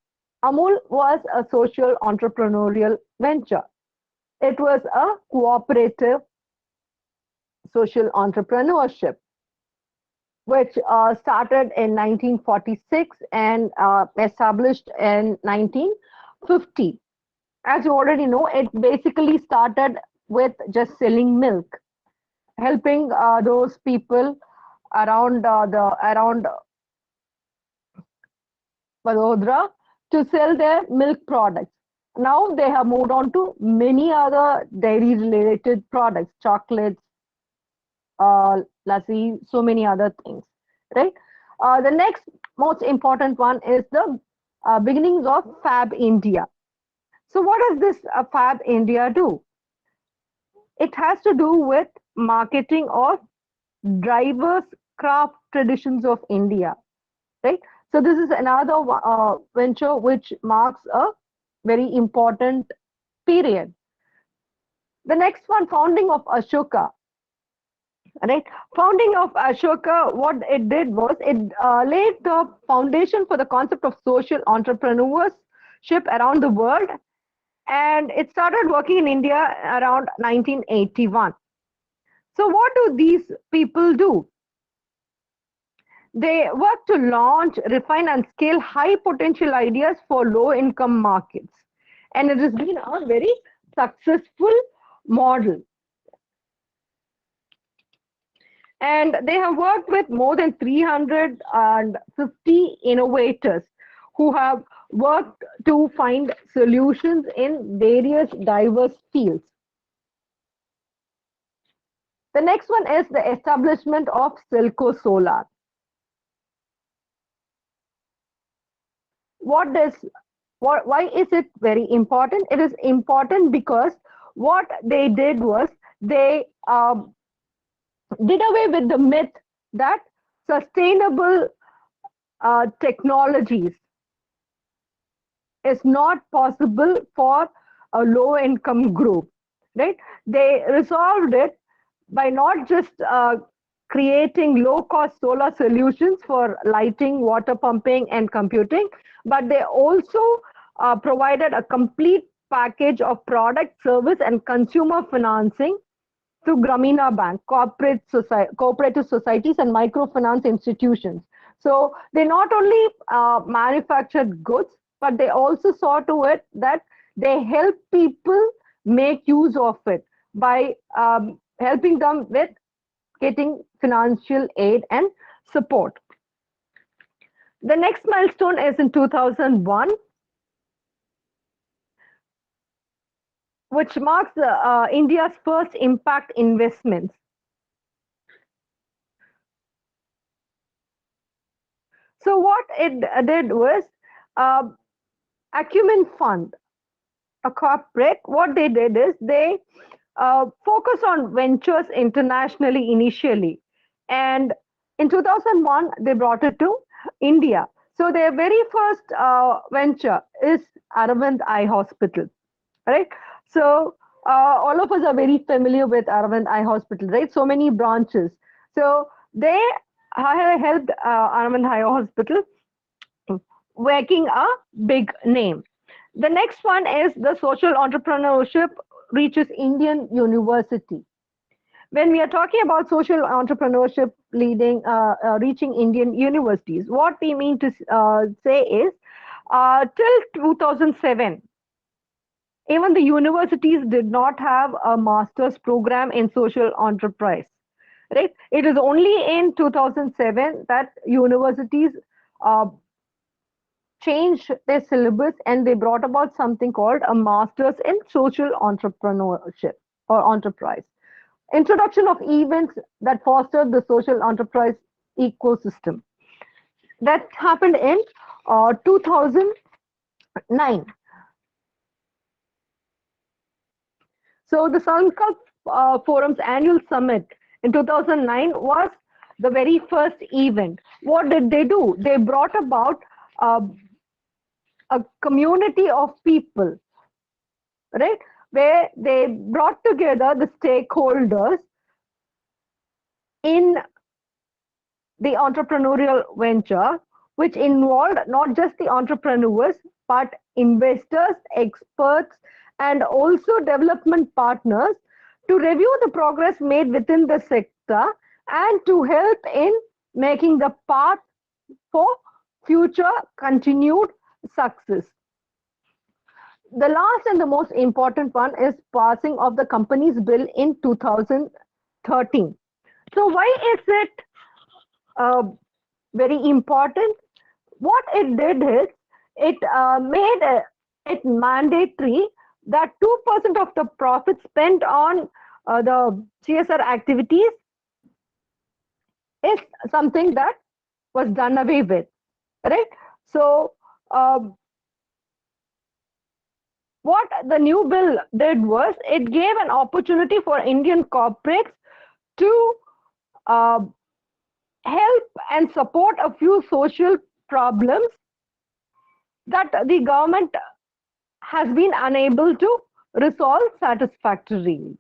Speaker 2: Amul was a social entrepreneurial venture. It was a cooperative social entrepreneurship, which started in 1946 and established in 1950. As you already know, it basically started with just selling milk, helping those people around Vadodara to sell their milk products. Now they have moved on to many other dairy related products, chocolates, lassi, so many other things, right? The next most important one is the beginnings of Fab India. So what does this Fab India do? It has to do with marketing of diverse craft traditions of India, right? So this is another venture which marks a very important period. The next one, founding of Ashoka, right? Founding of Ashoka, what it did was it laid the foundation for the concept of social entrepreneurship around the world, and it started working in India around 1981. So what do these people do? They work to launch, refine, and scale high potential ideas for low income markets. And it has been a very successful model. And they have worked with more than 350 innovators who have worked to find solutions in various diverse fields. The next one is the establishment of Silco Solar. Why is it very important? It is important because what they did was they did away with the myth that sustainable technologies is not possible for a low income group, right? They resolved it by not just creating low cost solar solutions for lighting, water pumping, and computing, but they also provided a complete package of product, service, and consumer financing through Gramina Bank, cooperative societies, and microfinance institutions. So they not only manufactured goods, but they also saw to it that they help people make use of it by helping them with getting financial aid and support. The next milestone is in 2001, which marks India's first impact investments. So what it did was Acumen Fund, a corporate, what they did is they focus on ventures internationally initially. And in 2001, they brought it to India. So their very first venture is Aravind Eye Hospital, right? So all of us are very familiar with Aravind Eye Hospital, right? So many branches. So they helped Aravind Eye Hospital making a big name. The next one is the social entrepreneurship reaches Indian university. When we are talking about social entrepreneurship reaching Indian universities, what we mean to say is till 2007, Even the universities did not have a master's program in social enterprise. Right? It is only in 2007 that universities uh, changed their syllabus and they brought about something called a master's in social entrepreneurship or enterprise. Introduction of events that fostered the social enterprise ecosystem. That happened in 2009. So the Sankalp Forum's annual summit in 2009 was the very first event. What did they do? They brought about uh, a community of people, right? Where they brought together the stakeholders in the entrepreneurial venture, which involved not just the entrepreneurs, but investors, experts, and also development partners to review the progress made within the sector and to help in making the path for future continued success. The last and the most important one is passing of the Companies Bill in 2013. So why is it uh, very important? What it did is it made it mandatory that 2% of the profit spent on the CSR activities is something that was done away with, right? So um, what the new bill did was it gave an opportunity for Indian corporates to uh, help and support a few social problems that the government has been unable to resolve satisfactorily.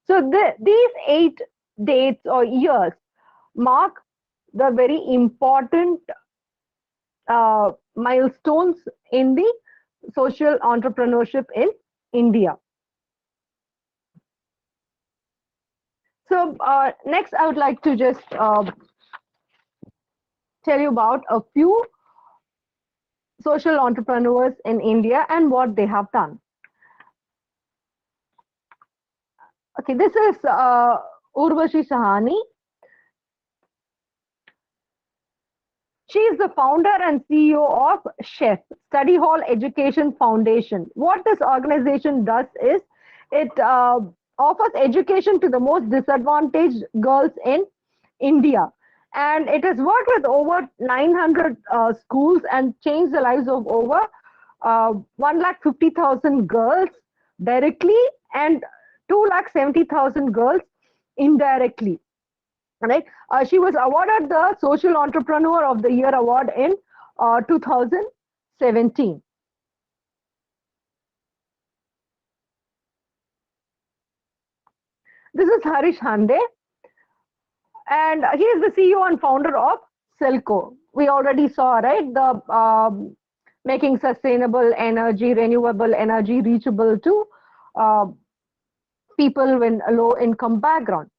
Speaker 2: So these 8 dates or years mark the very important milestones in the social entrepreneurship in India. So next, I would like to just tell you about a few social entrepreneurs in India and what they have done. Okay, this is Urvashi Sahani. She is the founder and CEO of Chef Study Hall Education Foundation. What this organization does is it offers education to the most disadvantaged girls in India. And it has worked with over 900 schools and changed the lives of over 1,50,000 girls directly and 2,70,000 girls indirectly. Right? She was awarded the Social Entrepreneur of the Year award in 2017. This is Harish Hande, and he is the CEO and founder of Selco. We already saw, right, the making sustainable energy, renewable energy reachable to uh, people with a low income background.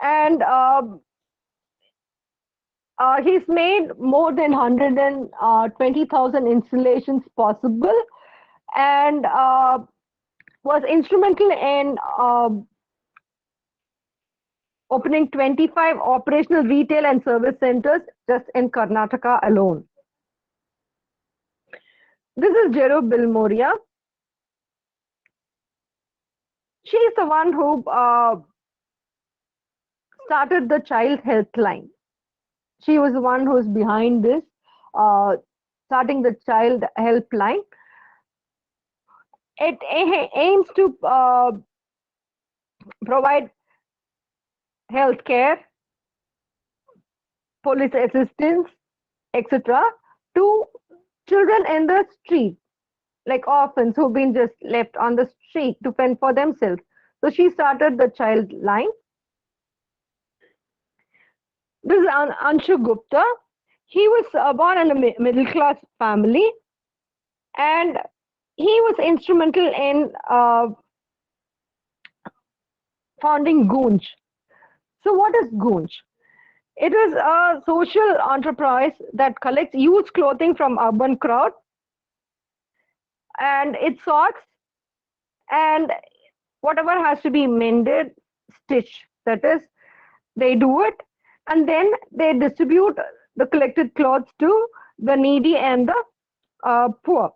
Speaker 2: And he's made more than 120,000 installations possible and was instrumental in opening 25 operational retail and service centers just in Karnataka alone. This is Jero Bilmoria. She is the one who started the child health line. She was the one who's behind this, starting the child helpline. It aims to provide health care, police assistance, etc. to children in the street, like orphans who've been just left on the street to fend for themselves. So she started the child line. This is Anshu Gupta. He was born in a middle class family and he was instrumental in founding Goonj. So what is Goonj? It is a social enterprise that collects used clothing from urban crowd, and it sorts and whatever has to be mended, stitch. That is, they do it, and then they distribute the collected clothes to the needy and the poor.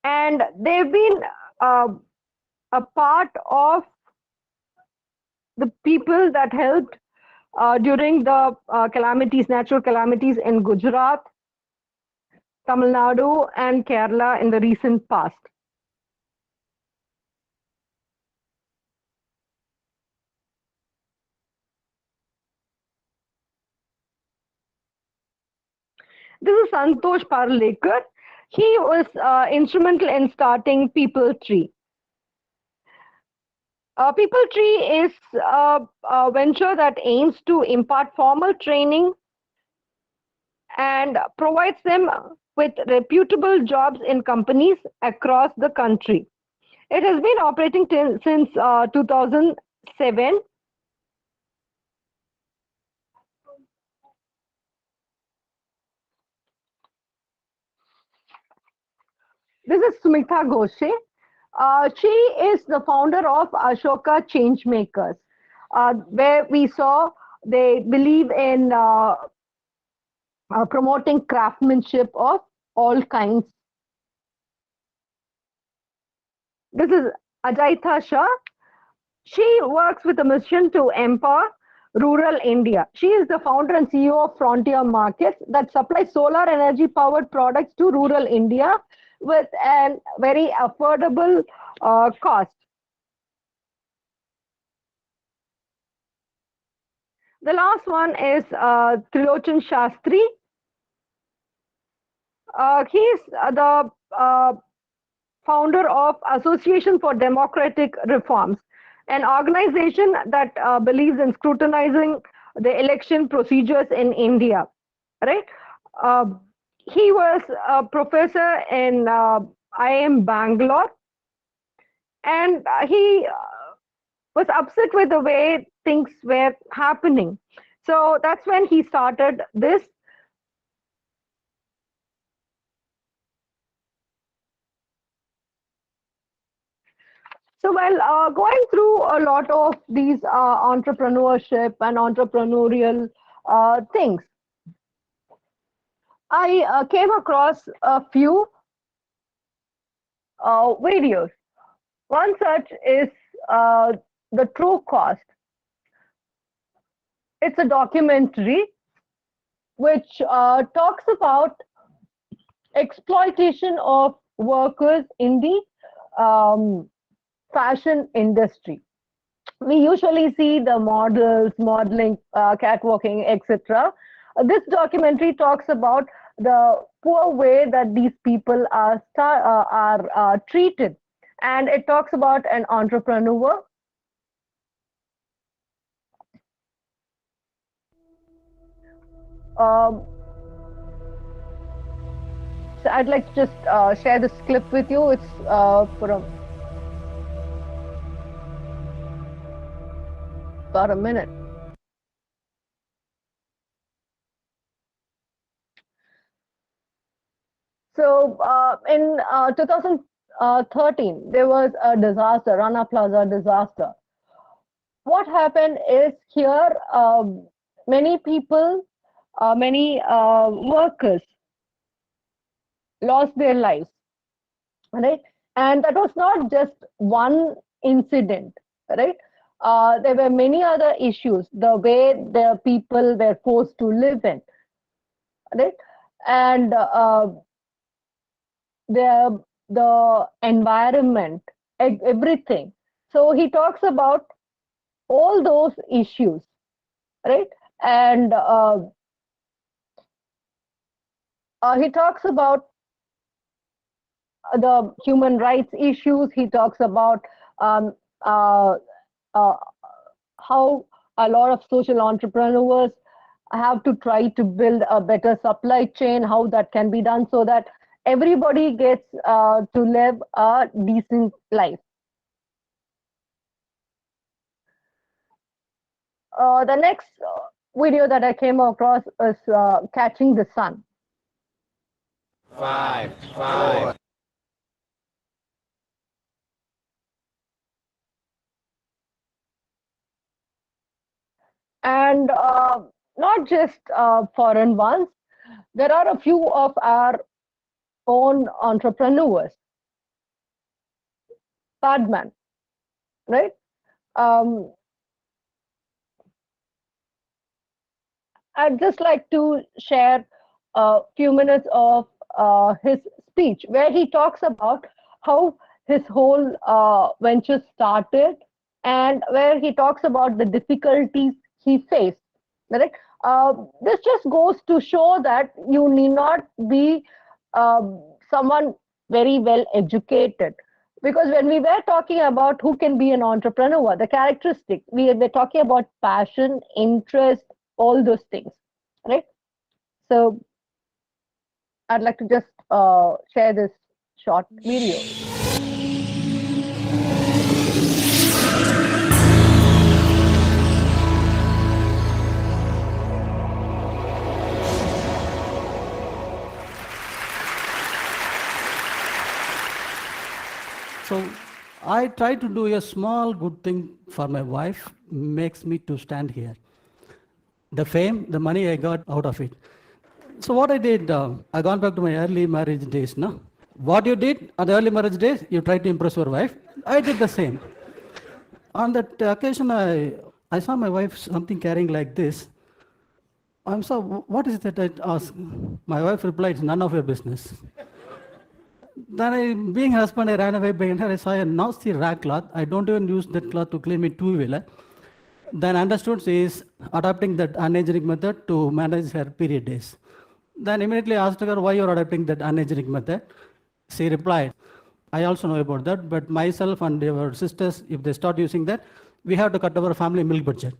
Speaker 2: And they've been uh, a part of the people that helped during the calamities, natural calamities in Gujarat, Tamil Nadu, and Kerala in the recent past. This is Santosh Parlekar. He was instrumental in starting People Tree. People Tree is a venture that aims to impart formal training and provides them with reputable jobs in companies across the country. It has been operating since 2007. This is Sumita Goshe. She is the founder of Ashoka Changemakers, where we saw they believe in promoting craftsmanship of all kinds. This is Ajaita Shah. She works with a mission to empower rural India. She is the founder and CEO of Frontier Markets that supply solar energy powered products to rural India with a very affordable cost. The last one is Trilochan Shastri. He's the founder of Association for Democratic Reforms, an organization that believes in scrutinizing the election procedures in India. Right? Uh, he was a professor in IIM Bangalore, and he was upset with the way things were happening. So that's when he started this. So while going through a lot of these entrepreneurship and entrepreneurial things, I came across a few videos. One such is The True Cost. It's a documentary which talks about exploitation of workers in the fashion industry. We usually see the models, modeling, catwalking, etc. This documentary talks about the poor way that these people are treated, and it talks about an entrepreneur. Um, so I'd like to just share this clip with you. It's for about a minute. So in 2013, there was a disaster, Rana Plaza disaster. What happened is here, many people, many workers lost their lives, right? And that was not just one incident, right? There were many other issues, the way the people were forced to live in, right? And the environment, everything. So he talks about all those issues, right? And he talks about the human rights issues. He talks about um, uh, uh, how a lot of social entrepreneurs have to try to build a better supply chain, how that can be done so that everybody gets to live a decent life. The next video that I came across is Catching the Sun.
Speaker 3: Five, four,
Speaker 2: And not just foreign ones, there are a few of our own entrepreneurs. Padman, right? Um, I'd just like to share a few minutes of his speech where he talks about how his whole venture started and where he talks about the difficulties he faced. Right? This just goes to show that you need not be someone very well educated. Because when we were talking about who can be an entrepreneur, the characteristic, we were talking about passion, interest, all those things, right? So I'd like to just share this short video.
Speaker 5: So I try to do a small good thing for my wife, makes me to stand here. The fame, the money I got out of it. So what I did, I gone back to my early marriage days. No, what you did on the early marriage days, you tried to impress your wife. I did the same. On that occasion, I saw my wife something carrying like this. I'm so, what is that? I asked. My wife replied, none of your business. Then being husband, I ran away behind her. I saw a nasty rag cloth. I don't even use that cloth to clean my two-wheeler. Then understood she is adopting that unhygienic method to manage her period days. Then immediately asked her why you're adopting that unhygienic method. She replied, I also know about that, but myself and our sisters, if they start using that, we have to cut our family milk budget.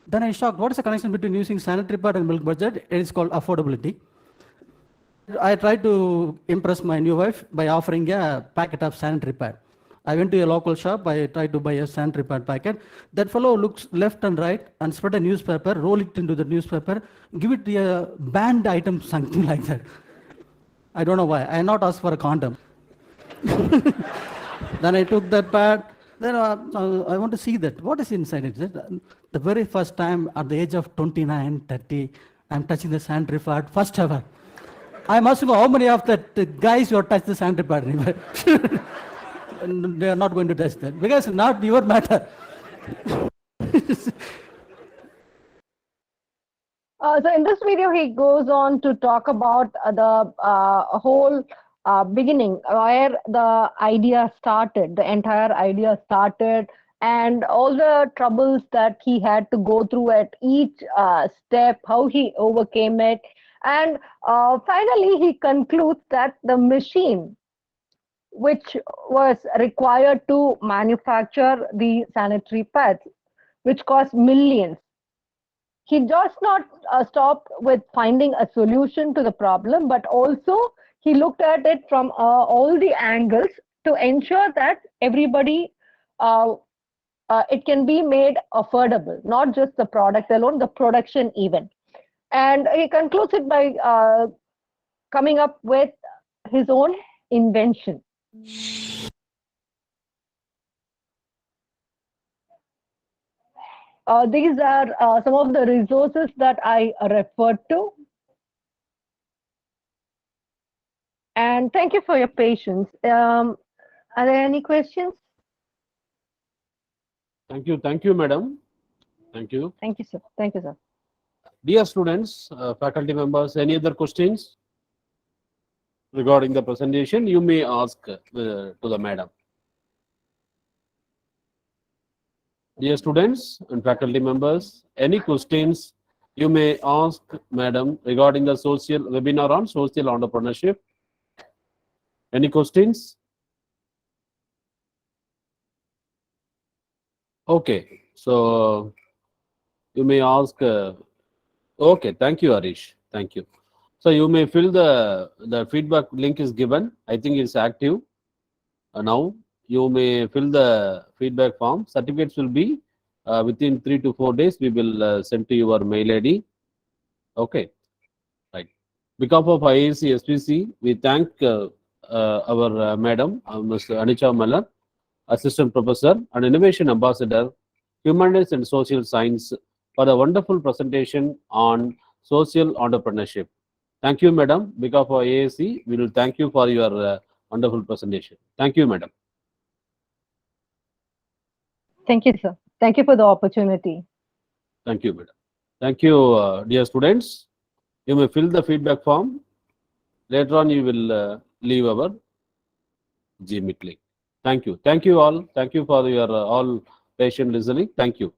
Speaker 5: Then I shocked, what is the connection between using sanitary pad and milk budget? It is called affordability. I tried to impress my new wife by offering a packet of sanitary pad. I went to a local shop, I tried to buy a sanitary pad packet. That fellow looks left and right and spread a newspaper, roll it into the newspaper, give it a banned item, something like that. I don't know why. I not asked for a condom. Then I took that pad. Then I want to see that. What is inside it? The very first time at the age of 29, 30, I'm touching the sanitary pad, first ever. I must know how many of that guys who touch the sanitary pad. They are not going to touch that because it's not your matter.
Speaker 2: So in this video, he goes on to talk about the whole beginning, where the idea started, the entire idea started, and all the troubles that he had to go through at each step, how he overcame it. And finally, he concludes that the machine which was required to manufacture the sanitary pads, which cost millions, he does not stop with finding a solution to the problem, but also he looked at it from all the angles to ensure that everybody, it can be made affordable, not just the product alone, the production even. And he concludes it by coming up with his own invention. These are some of the resources that I referred to. And thank you for your patience. Are there any questions?
Speaker 1: Thank you, madam. Thank you.
Speaker 2: Thank you, sir. Thank you, sir.
Speaker 1: Dear students, faculty members, any other questions regarding the presentation? You may ask to the madam. Dear students and faculty members, any questions you may ask madam regarding the social webinar on social entrepreneurship? Any questions? Okay, so you may ask. Okay, thank you, Harish. Thank you. So you may fill the feedback link is given. I think it's active now. You may fill the feedback form. Certificates will be within 3 to 4 days, we will send to your mail ID. Okay, right. Behalf of IAC SPC, we thank our madam, Ms. Anisha Mallar, Assistant Professor and Innovation Ambassador, Humanities and Social Science, for the wonderful presentation on social entrepreneurship. Thank you, madam. Behalf of IAC, we will thank you for your wonderful presentation. Thank you, madam.
Speaker 2: Thank you, sir. Thank you for the opportunity.
Speaker 1: Thank you, madam. Thank you, dear students. You may fill the feedback form. Later on, you will leave our GMT link. Thank you. Thank you all. Thank you for your all patient listening. Thank you.